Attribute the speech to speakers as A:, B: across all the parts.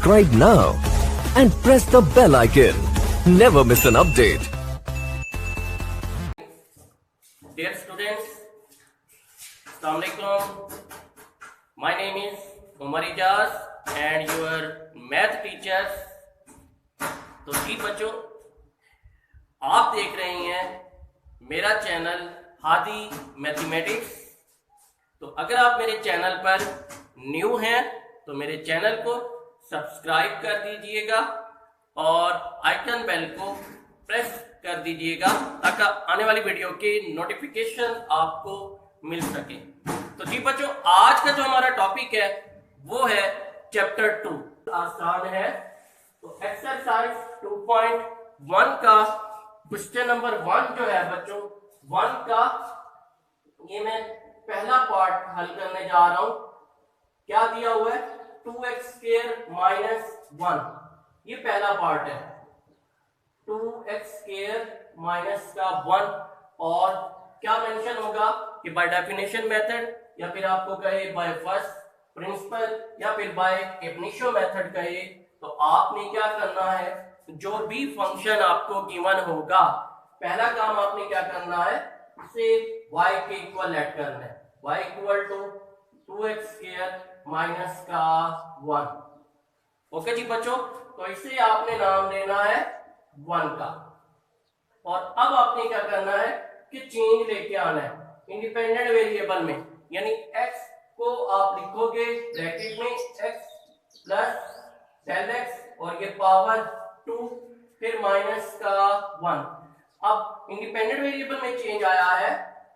A: Subscribe now and press the bell icon. Never miss an update.
B: Dear students, Assalamu alaikum. My name is Umar Ijaz and your math teacher. तो जी बच्चों, आप देख रहे हैं मेरा चैनल हादी मैथमेटिक्स। तो अगर आप मेरे चैनल पर न्यू हैं तो मेरे चैनल को सब्सक्राइब कर दीजिएगा और आइकन बेल को प्रेस कर दीजिएगा ताकि आने वाली वीडियो की नोटिफिकेशन आपको मिल सके। तो जी बच्चों, आज का जो हमारा टॉपिक है वो है चैप्टर 2। आसान है, तो एक्सरसाइज 2.1 का क्वेश्चन नंबर 1 जो है बच्चों 1 का, ये मैं पहला पार्ट हल करने जा रहा हूं। क्या दिया हुआ है? 2x² - 1, ये पहला पार्ट है। 2x² - 1 और क्या मेंशन होगा कि बाय डेफिनेशन मेथड, या फिर आपको कहे बाय फर्स्ट प्रिंसिपल, या फिर बाय एब इनिशियो मेथड कहे, तो आपने क्या करना है, जो भी फंक्शन आपको गिवन होगा पहला काम आपने क्या करना है, उसे y के इक्वल लेट करना है। y equal to 2x² - 1। Okay जी बच्चों, तो इसे आपने नाम देना है 1 का। और अब आपने क्या करना है कि चेंज लेके आना है इंडिपेंडेंट वेरिएबल में, यानी x को आप लिखोगे ब्रैकेट में x प्लस डेल x और ये पावर 2 फिर -1। अब इंडिपेंडेंट वेरिएबल में चेंज आया है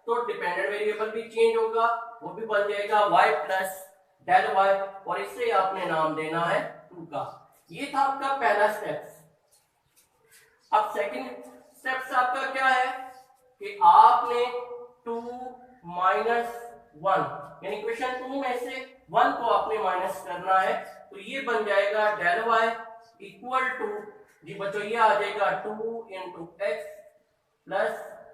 B: तो डिपेंडेंट वेरिएबल भी चेंज होगा, वो भी बन जाएगा y प्लस डेल y और इसे आपने नाम देना है 2 का। ये था आपका पहला स्टेप। अब सेकंड स्टेप आपका क्या है कि आपने 2 - 1 यानी क्वेश्चन 2 में से 1 को आपने माइनस करना है, तो ये बन जाएगा डेल y इक्वल टू, जी बच्चों ये आ जाएगा 2 × x plus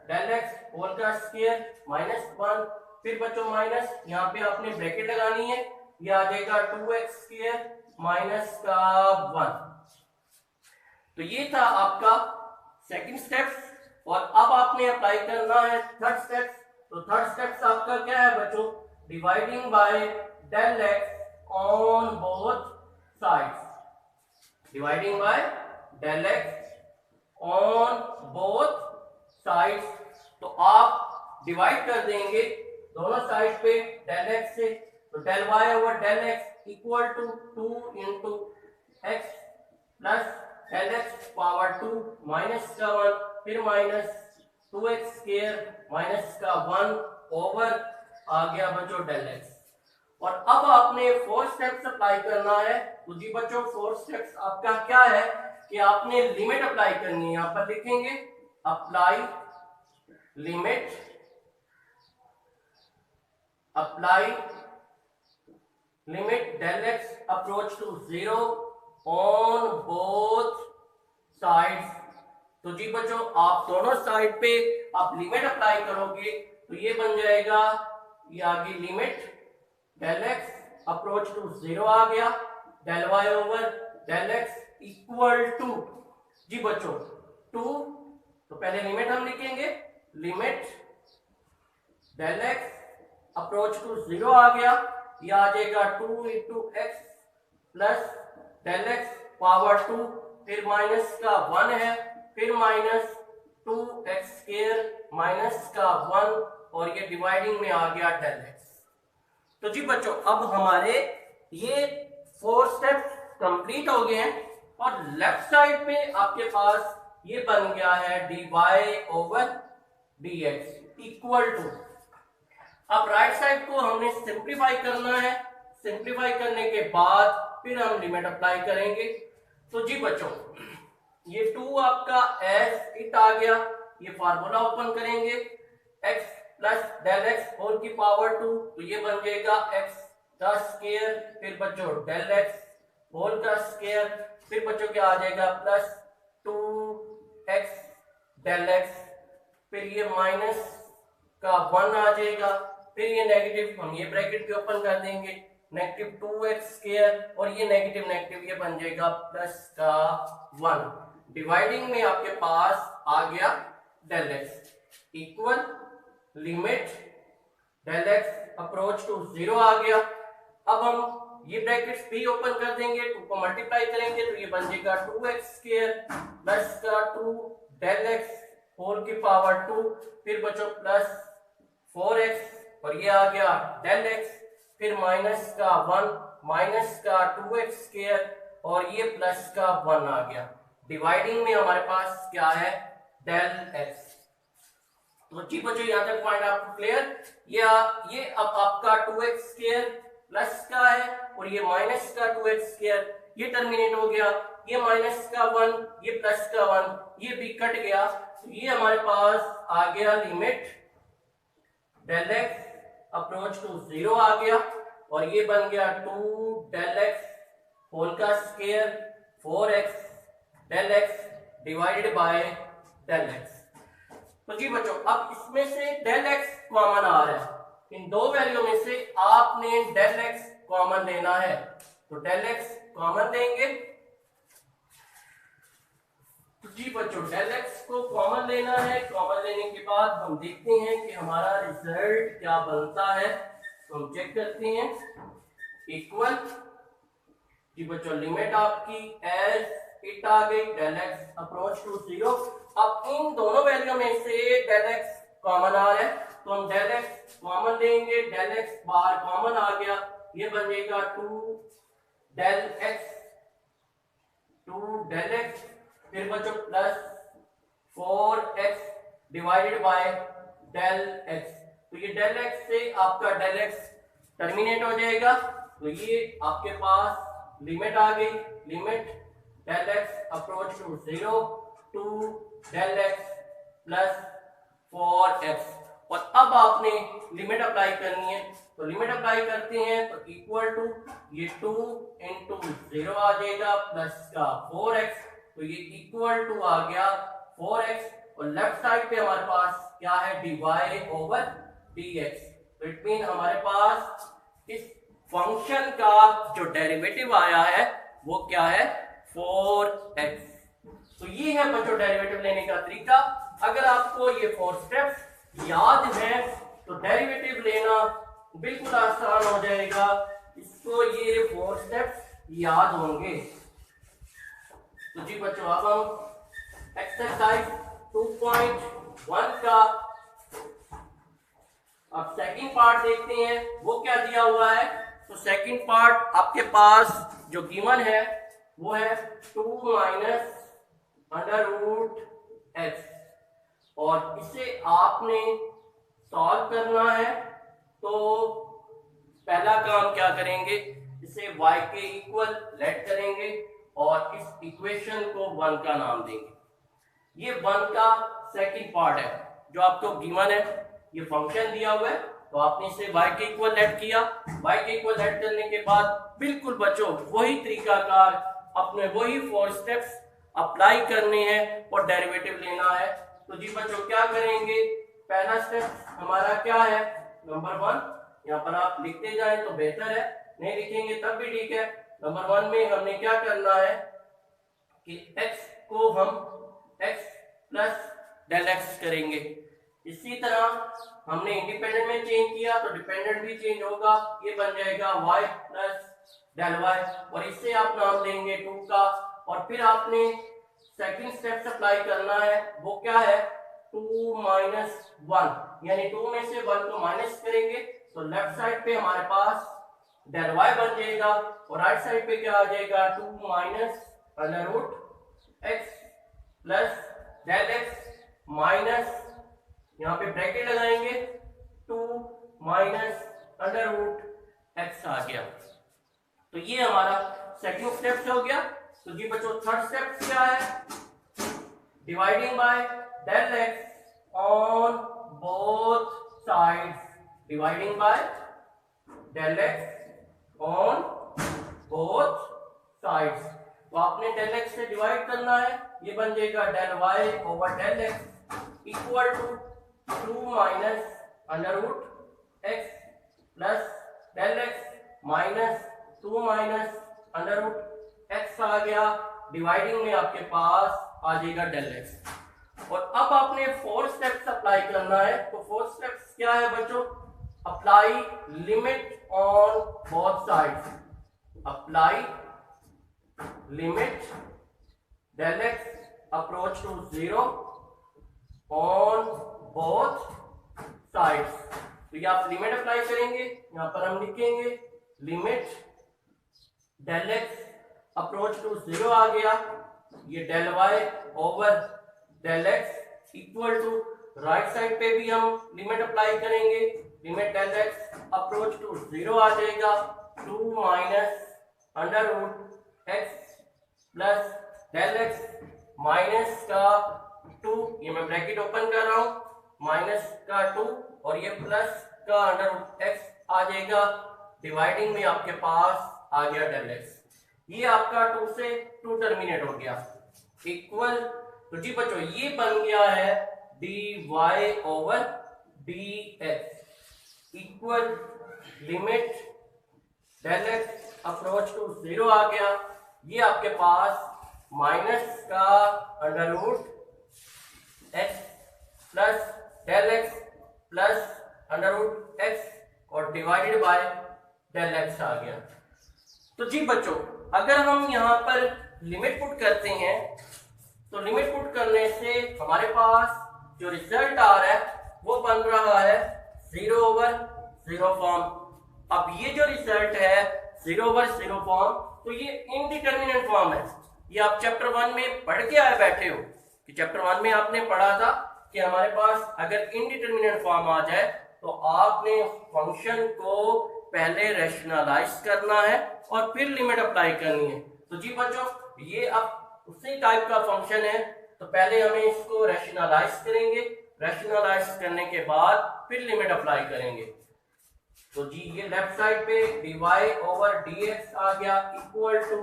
B: del x whole का स्क्वायर -1, फिर बच्चों माइनस, यहाँ पे आपने ब्रैकेट लगानी है, ये आ जाएगा 2x² - 1। तो ये था आपका सेकंड स्टेप। और अब आपने अप्लाई करना है थर्ड स्टेप। तो थर्ड स्टेप आपका क्या है बच्चों, dividing by del x on both sides. Dividing by del x on both sides, तो आप डिवाइड कर देंगे दोनों साइड पे डेल x से, तो del y over del x equal to 2 × x plus del x power 2 -1 फिर -2x² - 1 ओवर आ गया बच्चों डेल x। और अब आपने फोर्थ स्टेप अप्लाई करना है। तो जी बच्चों, फोर्थ स्टेप आपका क्या है कि आपने लिमिट अप्लाई करनी है। यहां पर लिखेंगे apply limit, apply limit del x approach to 0 on both sides. तो जी बच्चों, आप दोनों साइड पे आप लिमिट अप्लाई करोगे तो ये बन जाएगा, ये आगे limit del x approach to 0 आ गया, del y over del x equal to, जी बच्चों 2, तो पहले लिमिट हम लिखेंगे, limit del x approach to 0 आ गया, ये आ जाएगा 2 × x plus del x power 2 फिर -1 है, फिर -2x² - 1 और ये डिवाइडिंग में आ गया डेल x। तो जी बच्चों, अब हमारे ये 4 स्टेप कंप्लीट हो गए हैं और लेफ्ट साइड पे आपके पास ये बन गया है dy over dx equal to. अब राइट साइड को हमने सिंप्लीफाई करना है, सिंप्लीफाई करने के बाद फिर हम लिमिट अप्लाई करेंगे। तो जी बच्चों, ये 2 आपका एज इट आ गया, ये फार्मूला ओपन करेंगे x plus del x whole की पावर 2, तो ये बन जाएगा x का स्क्वायर, फिर बच्चों डेल x होल का स्क्वायर, फिर बच्चों क्या आ जाएगा प्लस 2x डेल x, फिर ये माइनस का 1 आ जाएगा, फिर ये नेगेटिव, हम ये ब्रैकेट भी ओपन कर देंगे, -2x² और ये नेगेटिव नेगेटिव ये बन जाएगा प्लस का 1। डिवाइडिंग में आपके पास आ गया del x equal limit del x approach to 0 आ गया। अब हम ये ब्रैकेट्स भी ओपन कर देंगे, 2 को मल्टीप्लाई करेंगे तो ये बन जाएगा 2x² प्लस का 2 डेल एक्स होल की पावर 2, फिर बचो प्लस 4x और ये आ गया डेल एक्स, फिर माइनस का 1 माइनस का 2x² और ये प्लस का 1 आ गया। डिवाइडिंग में हमारे पास क्या है डेल एक्स। तो जी बच्चों यहाँ तक पॉइंट आपको क्लियर। ये अब आपका 2x² प्लस का है और ये माइनस का 2x² ये टर्मिनेट हो गया, ये माइनस का 1 ये प्लस का 1 ये भी कट गया। तो ये हमारे पास आ गया limit del x approach to 0 आ गया और ये बन गया 2 डेल एक्स होल का square 4x del x divided by del x. तो जी बच्चों अब इसमें से डेल एक्स कॉमन आ रहा है, इन दो वैल्यू में से आपने डेल एक्स कॉमन लेना है, तो डेल एक्स कॉमन लेंगे। तो जी बच्चों डेल एक्स को कॉमन लेना है, कॉमन लेने के बाद हम देखते हैं कि हमारा रिजल्ट क्या बनता है। तो हम चेक करते हैं इक्वल जी बच्चों लिमिट आपकी एज इट आ गई डेल एक्स अप्रोच टू 0। अब इन दोनों वैल्यू में से डेल एक्स कॉमन आ रहा है तो हम डेल एक्स कॉमन लेंगे, डेल एक्स बाहर कॉमन आ गया, ये बन जाएगा 2 डेल एक्स फिर बच्चों plus 4x divided by del x. तो ये डेल एक्स से आपका डेल एक्स टर्मिनेट हो जाएगा, तो ये आपके पास लिमिट आ गई, limit del x approach to 0 two del x plus 4x। और अब आपने लिमिट अप्लाई करनी है, तो लिमिट अप्लाई करते हैं तो इक्वल टू ये 2 इंटू 0 आ जाएगा प्लस का 4x, तो ये इक्वल टू आ गया 4x और लेफ्ट साइड पे हमारे पास क्या है dy ओवर dx। तो इट मीन हमारे पास इस फंक्शन का जो डेरिवेटिव आया है वो क्या है 4x। तो ये है बच्चों डेरिवेटिव लेने का तरीका। अगर आपको ये 4 स्टेप्स याद है तो डेरिवेटिव लेना बिल्कुल आसान हो जाएगा, इसको ये 4 स्टेप्स याद होंगे। तो जी बच्चों अब हम एक्सरसाइज 2.1 का अब सेकंड पार्ट देखते हैं, वो क्या दिया हुआ है। तो सेकंड पार्ट आपके पास जो गिवन है वो है 2 माइनस अंडर रूट एक्स और इसे आपने सॉल्व करना है। तो पहला काम क्या करेंगे, इसे y के इक्वल लेट करेंगे और इस इक्वेशन को 1 का नाम देंगे। ये 1 का सेकंड पार्ट है जो आपको गिवन है, ये फंक्शन दिया हुआ है तो आपने इसे y के इक्वल लेट किया। y के इक्वल लेट करने के बाद बिल्कुल बच्चों वही तरीकाकार अपने वही 4 स्टेप्स अप्लाई करने हैं और डेरिवेटिव लेना है। तो जी बच्चों क्या करेंगे, पहला स्टेप हमारा क्या है नंबर 1, यहाँ पर आप लिखते जाएं तो बेहतर है, नहीं लिखेंगे तब भी ठीक है। नंबर 1 में हमने क्या करना है कि x को हम x प्लस डेल एक्स करेंगे। इसी तरह हमने इंडिपेंडेंट में चेंज किया तो डिपेंडेंट भी चेंज होगा, ये बन जाएगा y प्लस डेल वाई और इससे आप नाम देंगे 2 का। और फिर आपने सेकंड स्टेप अप्लाई करना है, वो क्या है 2 माइनस 1, यानी 2 में से 1 को माइनस करेंगे तो लेफ्ट साइड पे हमारे पास डेल वाई बन जाएगा और राइट साइड पे क्या आ जाएगा 2 minus under root x plus del x minus यहाँ पे ब्रैकेट लगाएंगे 2 माइनस अंडर रूट एक्स आ गया। तो ये हमारा सेकंड स्टेप हो गया। तो जी बच्चों थर्ड स्टेप क्या है, dividing by del x on both sides, dividing by del x on both sides. तो आपने डेल एक्स से डिवाइड करना है, ये बन जाएगा del y over del x equal to 2 minus under root x plus del x minus 2 minus under root x आ गया, डिवाइडिंग में आपके पास आ जाएगा डेल एक्स। और अब आपने 4 स्टेप्स अप्लाई करना है। तो 4 स्टेप्स क्या है बच्चों? Apply limit on both sides, apply limit del x approach to 0 on both sides। तो ये आप लिमिट अप्लाई करेंगे, यहां पर हम लिखेंगे limit del x approach to 0 आ गया, ये del y over del x equal to right side पे भी हम लिमिट अप्लाई करेंगे, limit del x approach to 0 आ जाएगा 2 minus under root x plus del x minus का 2, ये मैं ब्रैकेट ओपन कर रहा हूं, माइनस का 2 और ये प्लस का अंडर रूट एक्स आ जाएगा, डिवाइडिंग में आपके पास आ गया डेल एक्स। ये आपका 2 से 2 टर्मिनेट हो गया इक्वल। तो जी बच्चों ये बन गया है dy over dx equal limit del x approach to 0 आ गया, ये आपके पास माइनस का under root x plus del x plus under root x और डिवाइडेड बाय डेल एक्स आ गया। तो जी बच्चों अगर हम यहाँ पर लिमिट पुट करते हैं तो लिमिट पुट करने से हमारे पास जो रिजल्ट आ रहा है वो बन रहा है 0 ओवर 0 फॉर्म। अब ये जो रिजल्ट है 0 ओवर 0 फॉर्म, तो ये इनडिटर्मिनेट फॉर्म है। ये आप चैप्टर 1 में पढ़ के आए बैठे हो कि चैप्टर 1 में आपने पढ़ा था कि हमारे पास अगर इनडिटर्मिनेट फॉर्म आ जाए तो आपने फंक्शन को पहले रैशनलाइज करना है और फिर लिमिट अप्लाई करनी है। तो जी बच्चों ये अब उसी टाइप का फंक्शन है, तो पहले हमें इसको रैशनलाइज करेंगे, रैशनलाइज करने के बाद फिर लिमिट अप्लाई करेंगे। तो जी ये लेफ्ट साइड पे dy ओवर dx आ गया equal to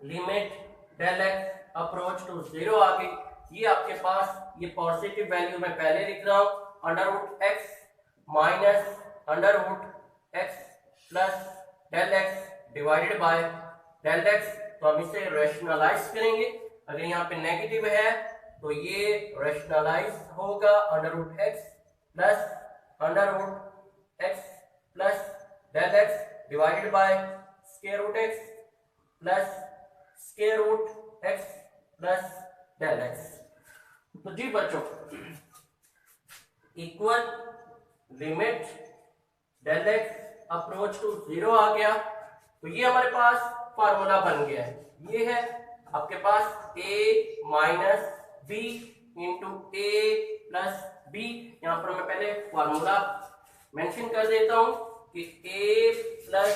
B: limit del x approach to 0 आ गई। ये आपके पास ये पॉजिटिव वैल्यू मैं पहले लिख रहा हूं, under root x minus under root x plus del x divided by del x. तो हम इसे रैशनलाइज करेंगे, अगर यहाँ पे नेगेटिव है तो ये रैशनलाइज होगा under root x plus under root x plus del x divided by square root x plus square root x plus del x. तो जी बच्चों equal limit del x approach to 0 आ गया। तो ये हमारे पास फार्मूला बन गया है, ये है आपके पास a minus b into A plus b. यहां पर मैं पहले फार्मूला मेंशन कर देता हूं कि a plus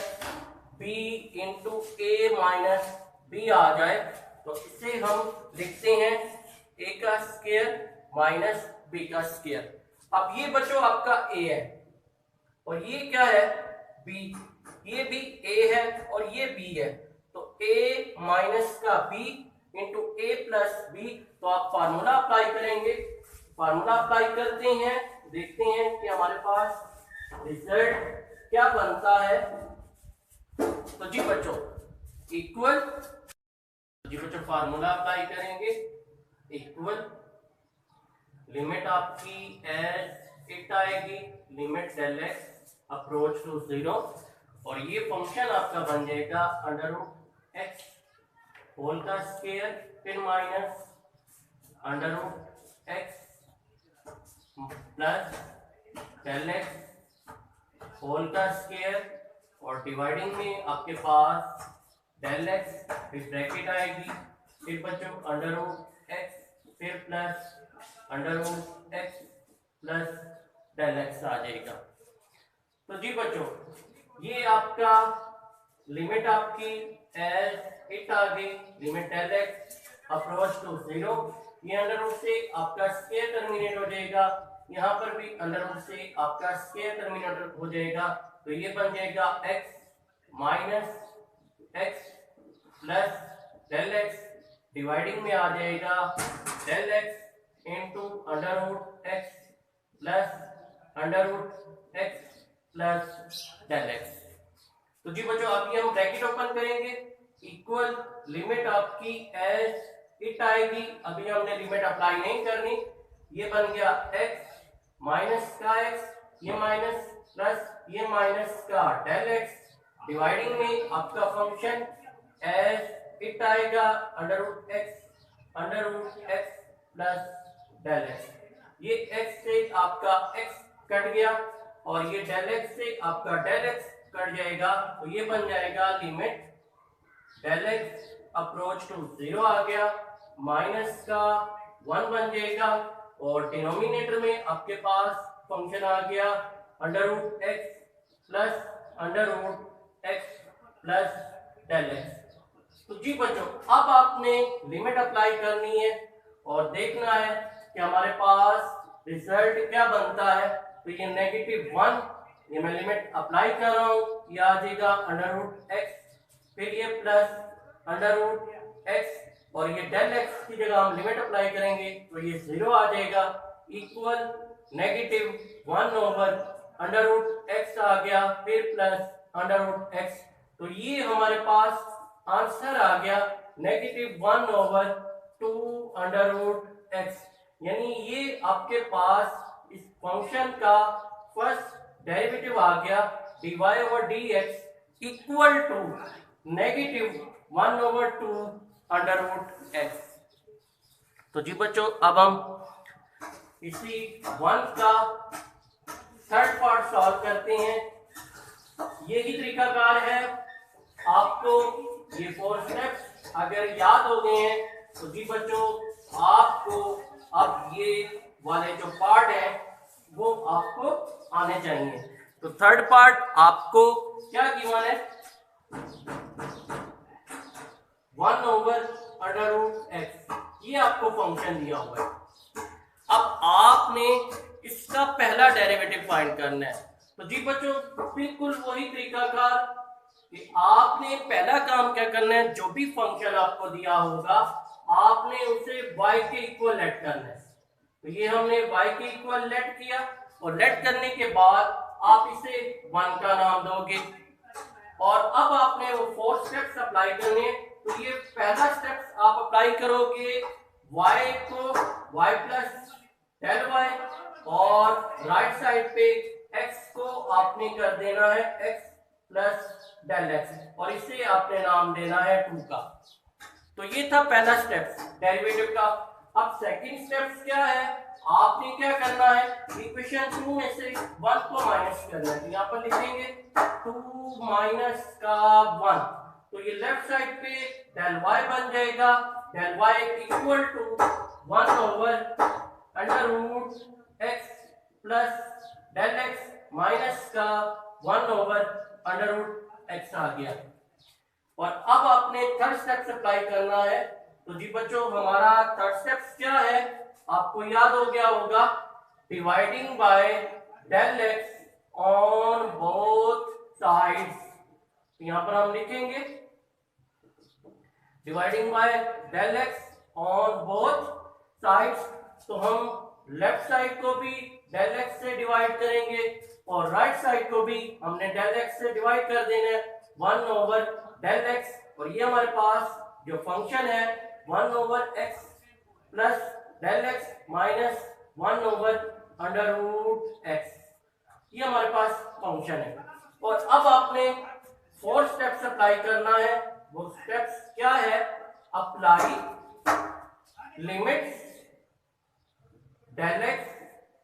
B: b into A minus b आ जाए, तो इसे हम लिखते हैं a का स्क्वायर माइनस b का स्क्वायर। अब ये बच्चों आपका a है और ये क्या है b, ये भी a है और ये b है, तो a माइनस का b इंटू ए प्लस बी। तो आप फार्मूला अप्लाई करेंगे, फार्मूला अप्लाई करते हैं, देखते हैं कि हमारे पास रिजल्ट क्या बनता है। तो जी बच्चों इक्वल, जी बच्चों फार्मूला अप्लाई करेंगे, इक्वल लिमिट आपकी एज इट आएगी limit del x approach to 0 और ये फंक्शन आपका बन जाएगा अंडर रूट एक्स होल का स्क्वायर फिर minus under root x plus del x whole का स्क्वायर और डिवाइडिंग में आपके पास डेल एक्स फिर ब्रैकेट आएगी, फिर बच्चों अंडर रूट एक्स फिर plus under root x plus del x आ जाएगा। तो जी बच्चों ये आपका लिमिट आपकी एज इट आ गई limit del x approach to 0। ये अंडर रूट से आपका स्क्वायर टर्मिनेट हो जाएगा, यहाँ पर भी अंडर रूट से आपका स्क्वायर टर्मिनेट हो जाएगा, तो ये बन जाएगा x minus x plus del x dividing में आ जाएगा del x into under root x plus under root x plus del x. तो जी बच्चों अभी हम ब्रैकेट ओपन करेंगे, इक्वल लिमिट आपकी एज इट आएगी, अभी हमने लिमिट अप्लाई नहीं करनी, ये बन गया x माइनस का x, ये माइनस प्लस ये माइनस का डेल x, डिवाइडिंग में आपका फंक्शन एज इट आएगा under root x plus del x, ये x से आपका x कट गया और ये डेल x से आपका डेल x कट जाएगा, तो ये बन जाएगा limit del x approach to 0 आ गया, माइनस का 1 बन जाएगा और डिनोमिनेटर में आपके पास फंक्शन आ गया under root x plus del x। तो जी बच्चों अब आपने लिमिट अप्लाई करनी है और देखना है कि हमारे पास रिजल्ट क्या बनता है। तो ये -1, ये मैं लिमिट अप्लाई कर रहा हूँ, ये आ जाएगा अंडर रूट x, फिर ये प्लस अंडर रूट x और ये डेल x की जगह हम लिमिट अप्लाई करेंगे तो ये 0 आ जाएगा, equal -1 over under root x आ गया, फिर प्लस अंडर रूट x, तो ये हमारे पास आंसर आ गया -1 ओवर 2 अंडर रूट x, यानी ये आपके पास इस फंक्शन का फर्स्ट डेरिवेटिव आ गया dy over dx equal to -1 over 2 under root x। तो जी बच्चों अब हम इसी 1 का थर्ड पार्ट सॉल्व करते हैं। यही तरीकाकार है, आपको ये 4 स्टेप्स अगर याद हो गए हैं तो जी बच्चों आपको अब ये वाले जो पार्ट है वो आपको आने चाहिए। तो थर्ड पार्ट आपको क्या गिवन है, 1 ओवर अंडर रूट x, ये आपको फंक्शन दिया हुआ है। अब आपने इसका पहला डेरिवेटिव फाइंड करना है। तो जी बच्चों बिल्कुल वही तरीकाकार कि आपने पहला काम क्या करना है, जो भी फंक्शन आपको दिया होगा आपने उसे y के इक्वल लेट करना है। तो ये हमने y के इक्वल लेट किया और लेट करने के बाद आप इसे 1 का नाम दोगे और अब आपने वो 4 स्टेप्स अप्लाई करने। तो ये पहला स्टेप्स आप अप्लाई करोगे y को y प्लस डेल y और राइट साइड पे x को आपने कर देना है x प्लस डेल x और इसे आपने नाम देना है 2 का। तो ये था पहला स्टेप्स डेरिवेटिव का। अब सेकंड स्टेप्स क्या है, आपने क्या करना है, इक्वेशन 2 में से 1 को माइनस करना है। तो यहाँ पर लिखेंगे 2 माइनस का 1, तो ये लेफ्ट साइड पे डेल y बन जाएगा, del y equal to 1 over under root x plus del x minus का 1 ओवर अंडर रूट x आ गया। और अब आपने थर्ड स्टेप अप्लाई करना है। तो जी बच्चों हमारा थर्ड स्टेप क्या है, आपको याद हो गया होगा, dividing by del x on both sides. यहां पर हम लिखेंगे dividing by del x on both sides, तो हम लेफ्ट साइड को भी डेल x से डिवाइड करेंगे और राइट साइड को भी हमने डेल x से डिवाइड कर देना है 1 ओवर डेल x, और ये हमारे पास जो फंक्शन है 1 over x plus del x minus 1 over under root x, ये हमारे पास फंक्शन है। और अब आपने 4 स्टेप्स अप्लाई करना है। वो स्टेप्स क्या है, apply limits del x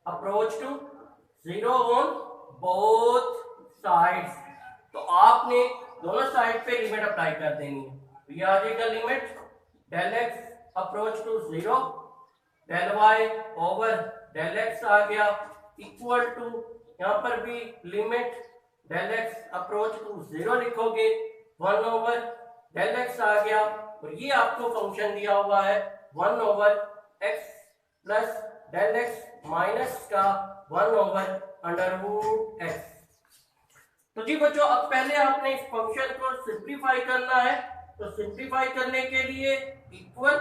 B: approach to 0 on both sides. तो आपने दोनों साइड पे लिमिट अप्लाई कर देनी है। तो ये आ जाएगा limit del x approach to 0, del y over del x आ गया इक्वल टू, यहाँ पर भी limit del x approach to 0 लिखोगे 1 ओवर डेल x आ गया, और ये आपको फंक्शन दिया हुआ है 1 over x plus del x minus का 1 ओवर अंडर रूट x। तो जी बच्चों अब पहले आपने इस फंक्शन को सिंप्लीफाई करना है। तो सिंप्लीफाई करने के लिए इक्वल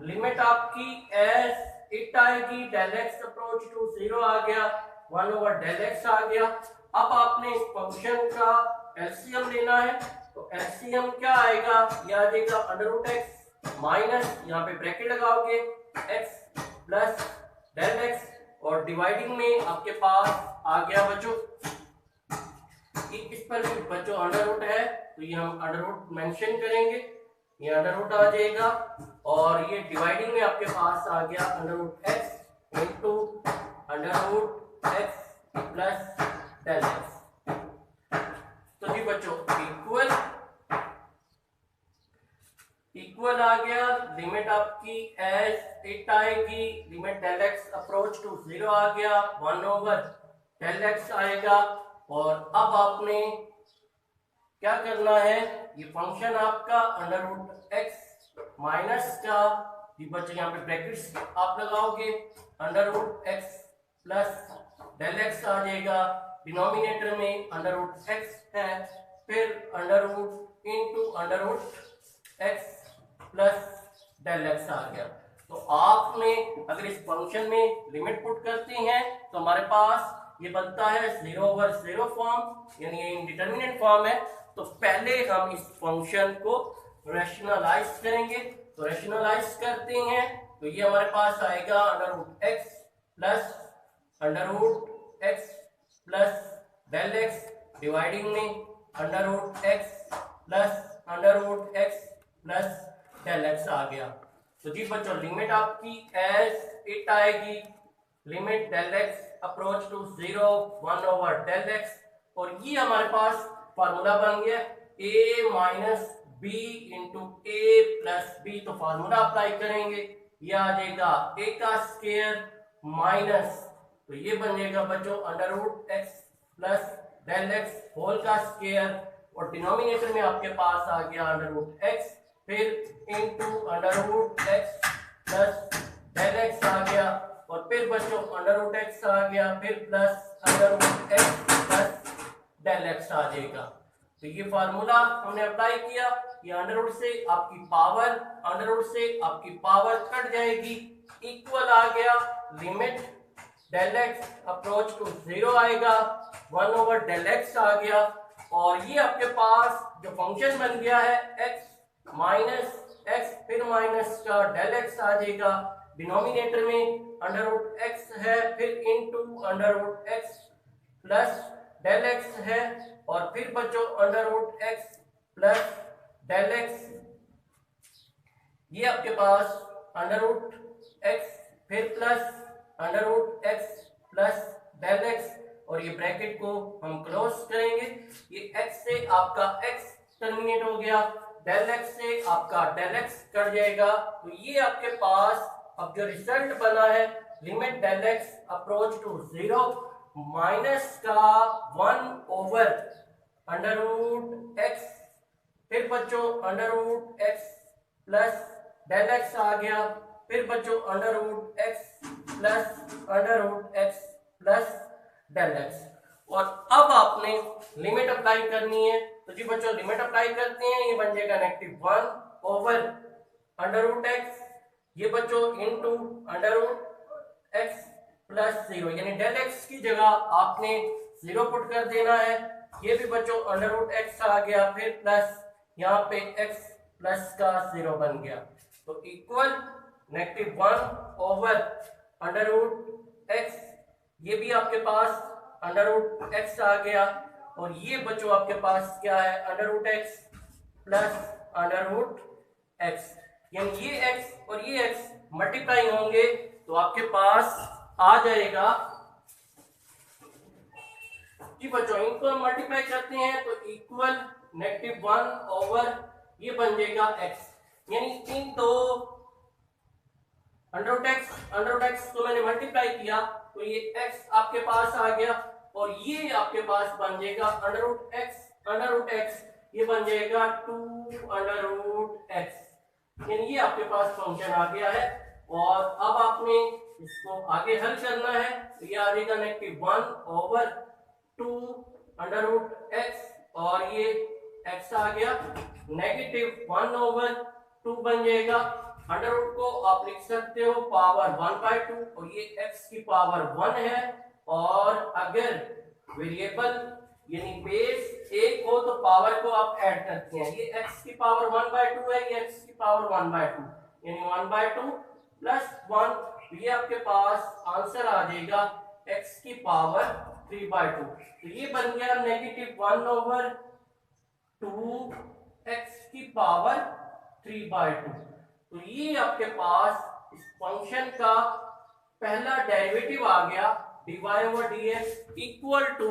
B: लिमिट आपकी एज इट आएगी, डेल x अप्रोच टू 0 आ गया, 1 ओवर डेल x आ गया। अब आपने इस फंक्शन का एलसीएम लेना है, तो एलसीएम क्या आएगा, ये आ जाएगा अंडर रूट एक्स माइनस, यहाँ पे ब्रैकेट लगाओगे एक्स प्लस डेल एक्स, और डिवाइडिंग में आपके पास आ गया बच्चों, इस पर भी बच्चों अंडर रूट है तो ये हम अंडर रूट मेंशन करेंगे, ये अंडर रूट आ जाएगा, और ये डिवाइडिंग में आपके पास आ गया under root x into under root x plus del x. तो जी बच्चों इक्वल आ गया, लिमिट आपकी एज इट आएगी, limit del x approach to 0 आ गया, 1 ओवर डेल एक्स आएगा, और अब आपने क्या करना है, ये फंक्शन आपका अंडर रूट एक्स माइनस का, ये बच्चे यहाँ पे ब्रैकेट्स आप लगाओगे, under root x plus del x आ जाएगा, डिनोमिनेटर में अंडर रूट एक्स है, फिर under root into under root x plus del x आ गया। तो आपने अगर इस फंक्शन में लिमिट पुट करते हैं तो हमारे पास ये बनता है 0 ओवर 0 फॉर्म, यानी ये इंडिटरमिनेट फॉर्म है। तो पहले हम इस फंक्शन को रैशनलाइज करेंगे, तो रैशनलाइज करते हैं तो ये हमारे पास आएगा under root x plus under root x plus del x, dividing में under root x plus under root x plus del x आ गया। तो जी बच्चों लिमिट आपकी एज इट आएगी, limit del x approach to 0 1 over del x, और ये हमारे पास फार्मूला बन गया a minus B into A plus B. तो फार्मूला अप्लाई करेंगे, ये आ जाएगा a का स्क्वायर माइनस, तो ये बन जाएगा बच्चों under root x plus del x whole का स्क्वायर, और डिनोमिनेटर में आपके पास आ गया अंडर रूट एक्स, फिर into under root x plus del x आ गया, और फिर बच्चों अंडर रूट एक्स आ गया, फिर plus under root x plus del x आ जाएगा। तो ये फार्मूला हमने अप्लाई किया, ये अंडर रूट से आपकी पावर, अंडर रूट से आपकी पावर कट जाएगी, इक्वल आ गया, limit del x approach to 0 आएगा, 1 ओवर डेल एक्स आ गया, और ये आपके पास जो फंक्शन बन गया है x माइनस एक्स फिर माइनस का डेल एक्स आ जाएगा, डिनोमिनेटर में अंडर रूट एक्स है, फिर into under root x plus del x है, और फिर बच्चों under root x plus del x, ये आपके पास अंडर रूट एक्स फिर plus under root x plus del x, और ये ब्रैकेट को हम क्लोज करेंगे, ये x से आपका x टर्मिनेट हो गया, डेल x से आपका डेल x कट जाएगा, तो ये आपके पास अब जो रिजल्ट बना है limit del x approach to 0 minus का 1 ओवर अंडर रूट x, फिर बच्चों under root x plus del x आ गया, फिर बच्चों under root x plus under root x plus del x, और अब आपने लिमिट अप्लाई करनी है। तो जी बच्चों लिमिट अप्लाई करते हैं, ये बन जाएगा -1 ओवर अंडर रूट एक्स, ये बच्चों into under root x plus 0, यानी डेल एक्स की जगह आपने 0 पुट कर देना है, ये भी बच्चों अंडर रूट एक्स आ गया, फिर प्लस यहाँ पे x प्लस का 0 बन गया, तो equal -1 over under root x, ये भी आपके पास अंडर रूट एक्स आ गया, और ये बच्चों आपके पास क्या है under root x plus under root x, यानी ये एक्स और ये एक्स मल्टीप्लाई होंगे तो आपके पास आ जाएगा जी बच्चों, इनको हम मल्टीप्लाई करते हैं तो इक्वल -1 ओवर ये बन जाएगा एक्स, यानी इन दो अंडर रूट एक्स को मैंने मल्टीप्लाई किया तो ये x आपके पास आ गया, और ये आपके पास बन जाएगा अंडर रूट एक्स, ये बन जाएगा 2 अंडर रूट एक्स, यानी ये आपके पास फंक्शन आ गया है। और अब आपने इसको आगे हल करना है, तो ये आ जाएगा -1 ओवर 2 अंडर रूट एक्स, और ये x आ गया, -1 ओवर 2 बन जाएगा, अंडर रूट को आप लिख सकते हो पावर 1/2, और ये x की पावर 1 है, और अगर वेरिएबल यानी बेस एक हो तो पावर को आप ऐड करते हैं। ये x की पावर 1/2 है, ये x की पावर 1/2, यानी 1/2 प्लस 1, ये आपके पास आंसर आ जाएगा x की पावर 3/2। तो ये बन गया -1/2 x की पावर 3/2। तो ये आपके पास इस फंक्शन का पहला डेरिवेटिव आ गया, dy/dx इक्वल टू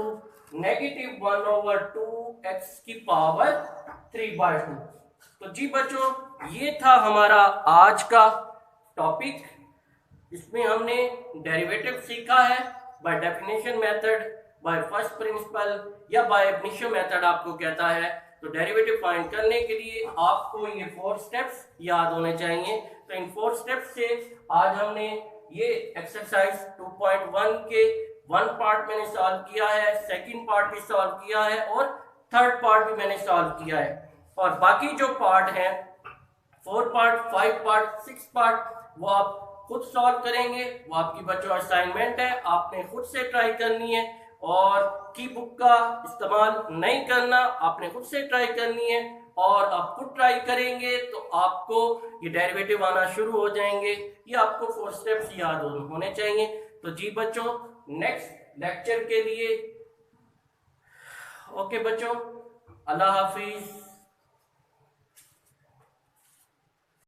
B: -1/2 x की पावर 3/2। तो जी बच्चों, ये था हमारा आज का टॉपिक। इसमें हमने डेरिवेटिव सीखा है by definition method, by first principle या बाय एब इनिशियो मेथड आपको कहता है। तो डेरिवेटिव फाइंड करने के लिए आपको ये 4 स्टेप्स याद होने चाहिए। तो इन 4 स्टेप्स से आज हमने ये एक्सरसाइज 2.1 के 1 पार्ट मैंने सॉल्व किया है, सेकंड पार्ट भी सॉल्व किया है और थर्ड पार्ट भी मैंने सॉल्व किया है। और बाकी जो पार्ट हैं 4 पार्ट, 5 पार्ट, 6 पार्ट, वो आप खुद सॉल्व करेंगे। वो आपकी बच्चों असाइनमेंट है, आपने खुद से ट्राई करनी है और की बुक का इस्तेमाल नहीं करना, आपने खुद से ट्राई करनी है। और आप खुद ट्राई करेंगे तो आपको ये डेरिवेटिव आना शुरू हो जाएंगे। ये आपको 4 स्टेप्स याद होने चाहिए। तो जी बच्चों, नेक्स्ट लेक्चर के लिए ओके बच्चों, अल्लाह हाफिज।